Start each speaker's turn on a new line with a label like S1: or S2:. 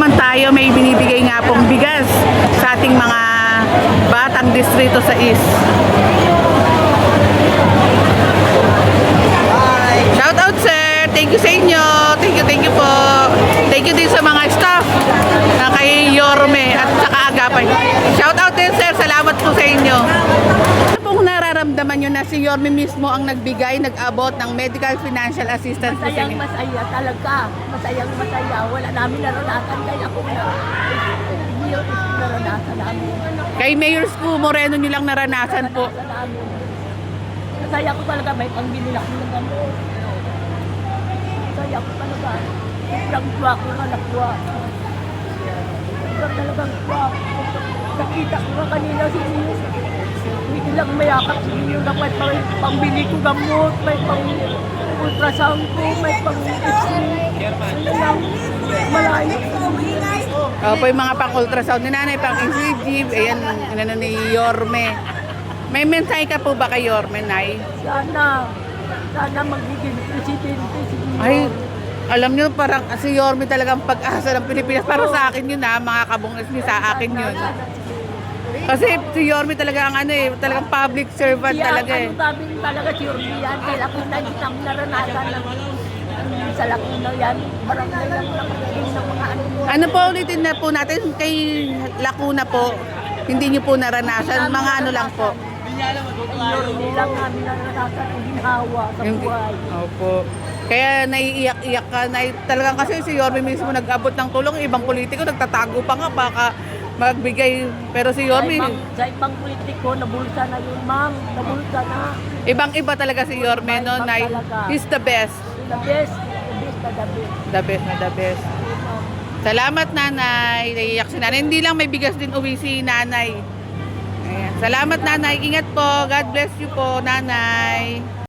S1: naman tayo, may binibigay nga pong bigas sa ating mga batang distrito sa East. Shout out sir, thank you sa inyo, thank you po. Thank you din sa mga staff na kay Yorme at saka Agapay. Shout out din sir, salamat po sa inyo. Ano pong nararamdaman nyo na si Yorme mismo ang nagbigay, nag-abot ng medical financial assistance po sa inyo?
S2: Masaya talaga, masaya. Wala namin naranasan kaya ako na hindi yung naranasan namin.
S1: Kay Mayor Sco Moreno nyo lang naranasan po.
S2: Masaya ko talaga, may pangbili ako ng gamot. Masaya ko talaga. Sobrang tuwa ko na nakuha. Sobrang talagang tuwa. Nakita ko nga kanina si Nino. Hindi lang mayakap si Nino na may pangbili ko gamot, may pang-ultrasound ko, may pang-x-ray. Ano lang, malayo.
S1: Po yung mga pang-ultrasound ni nanay, pang-ECG, ayan, ano ni Yorme. May mensahe ka po ba kay Yorme, Nay?
S2: Sana magiging presidente si Nino.
S1: Ay, alam nyo, parang si Yorme talagang pag-asa ng Pilipinas. Para sa akin yun mga kabungas niyo, sa akin yun. Kasi si Yorme talaga ang talagang public servant talaga eh.
S2: Ano sabi talaga si Yorme yan, kaya Lacuna hindi namin naranasan sa Lacuna yan. Barangay lang ng mga ano.
S1: Ano po ulitin na po natin kay Lacuna po, hindi nyo po naranasan, mga ano lang po.
S2: Yorme lang namin naranasan ang ginhawa sa buhay.
S1: Opo. Kaya naiiyak-iyak ka, talagang kasi si Yorme mismo nag-abot ng tulong, ibang politiko nagtatago pa nga, baka magbigay, pero si Yorme
S2: Sa ibang politiko, nabulsa na yun, ma'am. Nabulsa na.
S1: ibang-iba talaga si Yorme no, na he's the best.
S2: The best na the best.
S1: The best na the best. Salamat nanay, naiiyak si nanay. Hindi lang may bigas din uwi si nanay. Ayan. Salamat nanay, ingat po. God bless you po nanay.